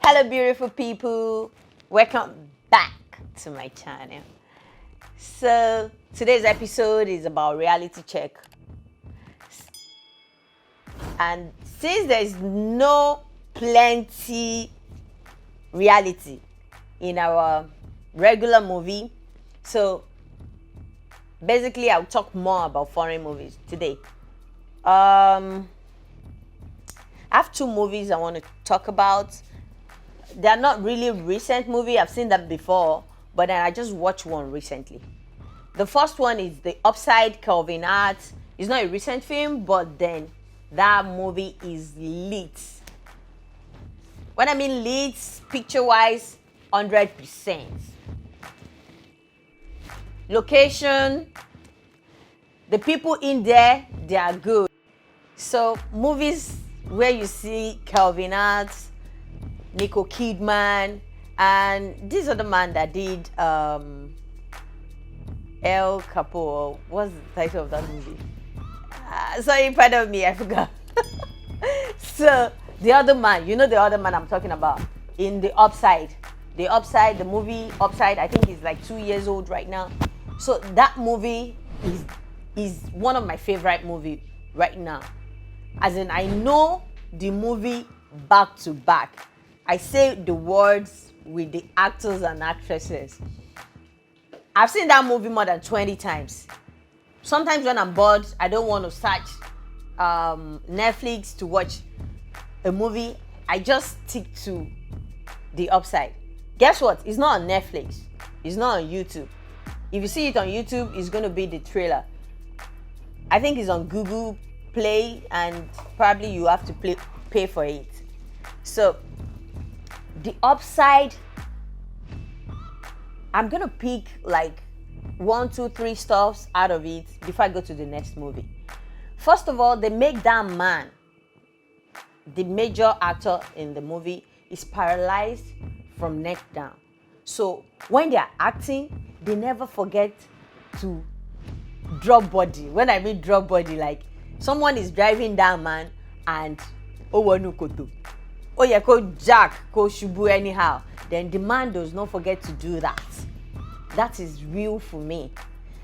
Hello, beautiful people. Welcome back to my channel. So, today's episode is about reality check. And since there's no plenty reality in our regular movie, so basically I'll talk more about foreign movies today. I have two movies I want to talk about. They're not really recent movie. I've seen them before, but then I just watched one recently. The first one is The Upside, Calvin Hart. It's not a recent film, but then that movie is lit. When I mean lit, picture-wise, 100%. Location, the people in there, they are good. So movies where you see Calvin Hart, Nicole Kidman, and this other man that did El Capo. What's the title of that movie? Sorry, pardon me, I forgot. So the other man, you know the other man I'm talking about in The Upside. The Upside, the movie Upside, I think he's like 2 years old right now. So that movie is one of my favorite movie right now. As in, I know the movie back to back. I say the words with the actors and actresses. I've seen that movie more than 20 times. Sometimes when I'm bored, I don't want to search Netflix to watch a movie. I just stick to The Upside. Guess what? It's not on Netflix. It's not on YouTube. If you see it on YouTube, it's going to be the trailer. I think it's on Google Play, and probably you have to pay for it. So The Upside, I'm gonna pick like 1, 2, 3 stuffs out of it before I go to the next movie. First of all, they make that man, the major actor in the movie, is paralyzed from neck down. So when they are acting, they never forget to drop body. When I mean drop body, like someone is driving that man and koto. Oh yeah, go jack, go shubu anyhow. Then the man does not forget to do that. That is real for me.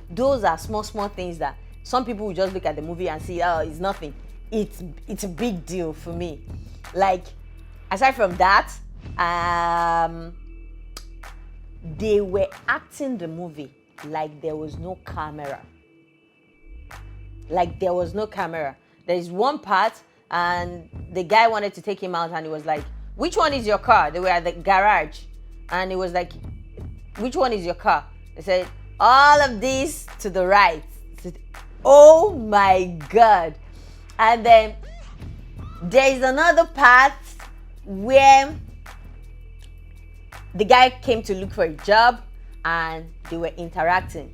Those are small things that some people will just look at the movie and see, oh, it's nothing. It's a big deal for me. Like, aside from that, they were acting the movie like there was no camera. Like there was no camera. There is one part, and the guy wanted to take him out, and he was like, which one is your car? They were at the garage, and he was like, which one is your car? They said, all of these to the right. Said, oh my God. And then there is another part where the guy came to look for a job, and they were interacting.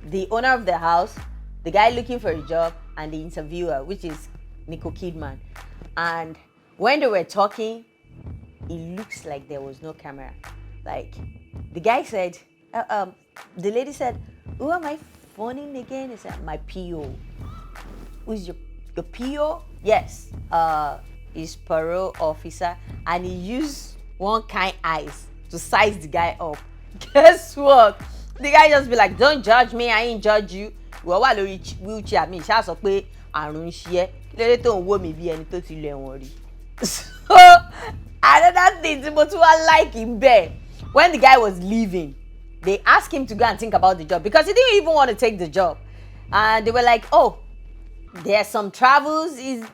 The owner of the house, the guy looking for a job, and the interviewer, which is Nicole Kidman. And when they were talking, it looks like there was no camera. Like, the guy said, the lady said, who am I phoning again? He said, my PO. Who's your PO? Yes, he's parole officer, and he used one kind eyes to size the guy up. Guess what? The guy just be like, don't judge me, I ain't judge you. Wọ́n wà lórí wheelchair mi ṣáà sọ pé àrùn ń ṣe ẹ́ lórí tó ń wò mí bí ẹni tó ti lọ ẹ̀wọ̀n rí. So another thing tí mo tún wá like in bed, when the guy was leaving, they asked him to go and think about the job because he didn't even want to take the job, and they were like, oh, there's some travels, if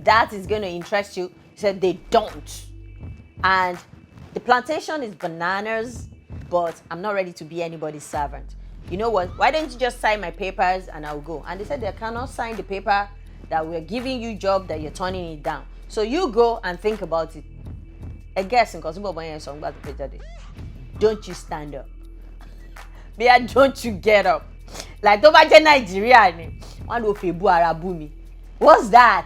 that is going to interest you. He said they don't, and the plantation is bananas, but I'm not ready to be anybody's servant. You know what? Why don't you just sign my papers and I'll go? And they said they cannot sign the paper that we're giving you job that you're turning it down. So you go and think about it. I guess don't you stand up? Bia, don't you get up? Like tó bá jẹ́ Nigeria ni, wọ́n ló fi bu ara bú mi. What's that?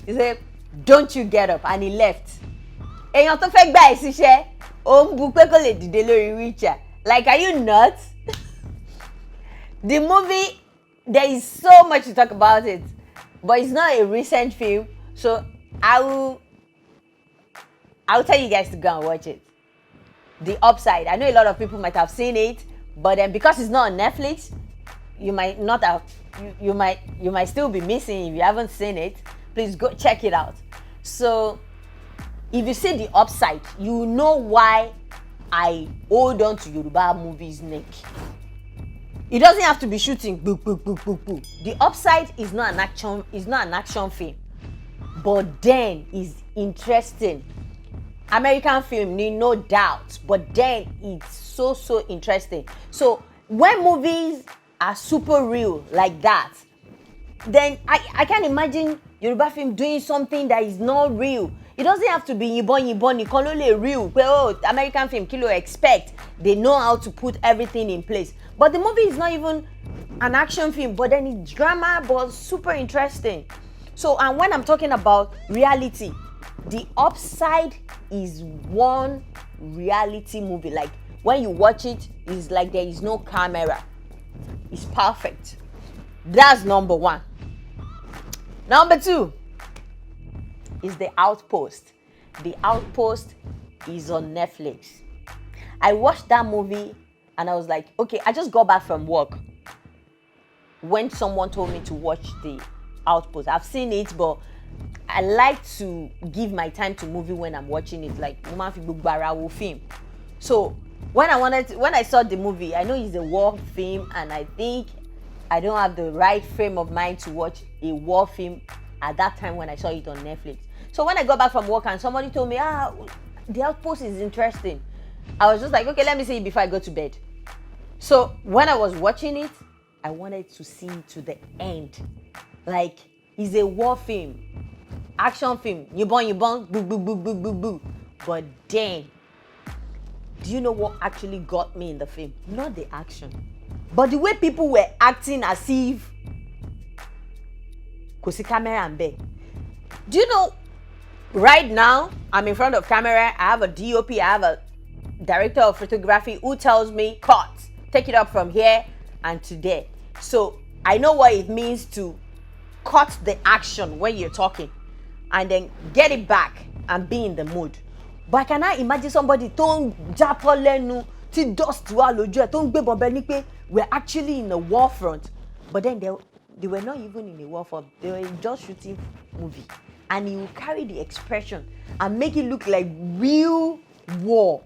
He said, don't you get up? And he left. Èèyàn tó fẹ́ gbà ẹ́ síṣẹ́, ó ń bu pé kó lè dìde lórí wheelchair. Like, are you nuts? The movie, there is so much to talk about it, but it's not a recent film, so I will I'll tell you guys to go and watch it. The Upside. I know a lot of people might have seen it, but then because it's not on Netflix, you might not have. You might still be missing if you haven't seen it. Please go check it out. So, if you see The Upside, you know why I hold on to Yoruba movies neck. It doesn't have to be shooting. Boo, boo, boo, boo, boo. The Upside is not an action. Is not an action film, but then is interesting. American film, no doubt, but then it's so interesting. So when movies are super real like that, then I can't imagine Yoruba film doing something that is not real. It doesn't have to be yibon nìkan ló lè real. Well, American film kí ló expect. They know how to put everything in place. But the movie is not even an action film, but then it's drama, but super interesting. So, and when I'm talking about reality, The Upside is one reality movie. Like when you watch it, it's like there is no camera. It's perfect. That's number one. Number two is The Outpost. The Outpost is on Netflix. I watched that movie and I was like, okay, I just got back from work when someone told me to watch The Outpost. I've seen it, but I like to give my time to movie when I'm watching it, like Mama Fi Gbogbo Ara Wo film. So when I saw the movie, I know it's a war film, and I think I don't have the right frame of mind to watch a war film at that time when I saw it on Netflix. So when I got back from work and somebody told me, The Outpost is interesting, I was just like, okay, let me see it before I go to bed. So when I was watching it, I wanted to see it to the end. Like, it's a war film, action film, yibon, boo, boo, boo, boo, boo, boo. But then, do you know what actually got me in the film? Not the action, but the way people were acting as if kò sí camera and bed. Do you know, right now, I'm in front of camera, I have a DOP, I have a director of photography who tells me, cut, take it up from here and to there. So I know what it means to cut the action when you're talking and then get it back and be in the mood. But I cannot imagine somebody tó ń jápọ̀ lẹ́nu tí dust wà lójú ẹ̀ tó ń gbé bọ̀bẹ̀ ní pé we're actually in a war front. But then they were not even in a war front. They were just shooting movie. And he will carry the expression and make it look like real war.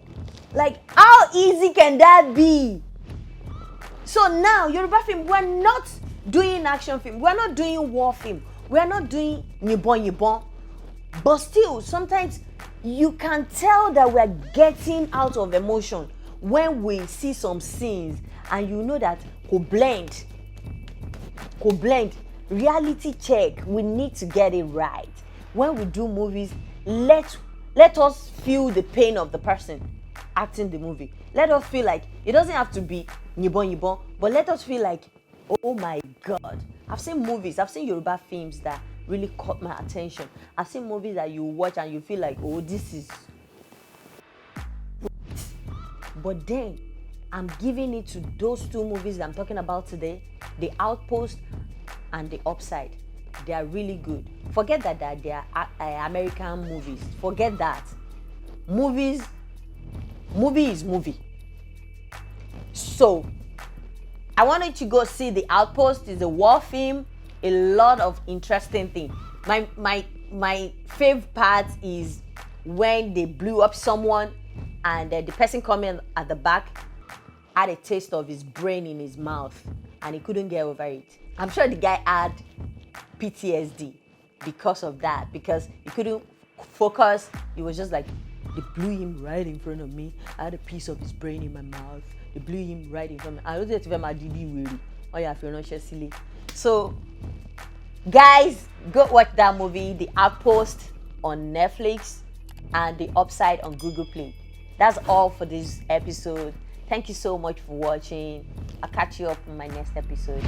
Like, how easy can that be? So now, Yoruba film, we're not doing action film. We're not doing war film. We're not doing yibon. But still, sometimes you can tell that we're getting out of emotion when we see some scenes and you know that could blend. Reality check. We need to get it right. When we do movies, let us feel the pain of the person acting the movie. Let us feel like it doesn't have to be yibon, but let us feel like, oh my God. I've seen Yoruba films that really caught my attention. I've seen movies that you watch and you feel like, oh, this is. But then I'm giving it to those two movies that I'm talking about today, The Outpost and The Upside. They are really good. Forget that they are American movies. Forget that. Movie is movie. So I wanted to go see The Outpost. It's a war film. A lot of interesting things. My favorite part is when they blew up someone and the person coming at the back had a taste of his brain in his mouth and he couldn't get over it. I'm sure the guy had PTSD because of that, because he couldn't focus. He was just like, they blew him right in front of me. I had a piece of his brain in my mouth. They blew him right in front of me. I was just my DD really. Oh yeah, if you're not silly. So guys, go watch that movie, The Outpost on Netflix and The Upside on Google Play. That's all for this episode. Thank you so much for watching. I'll catch you up in my next episode.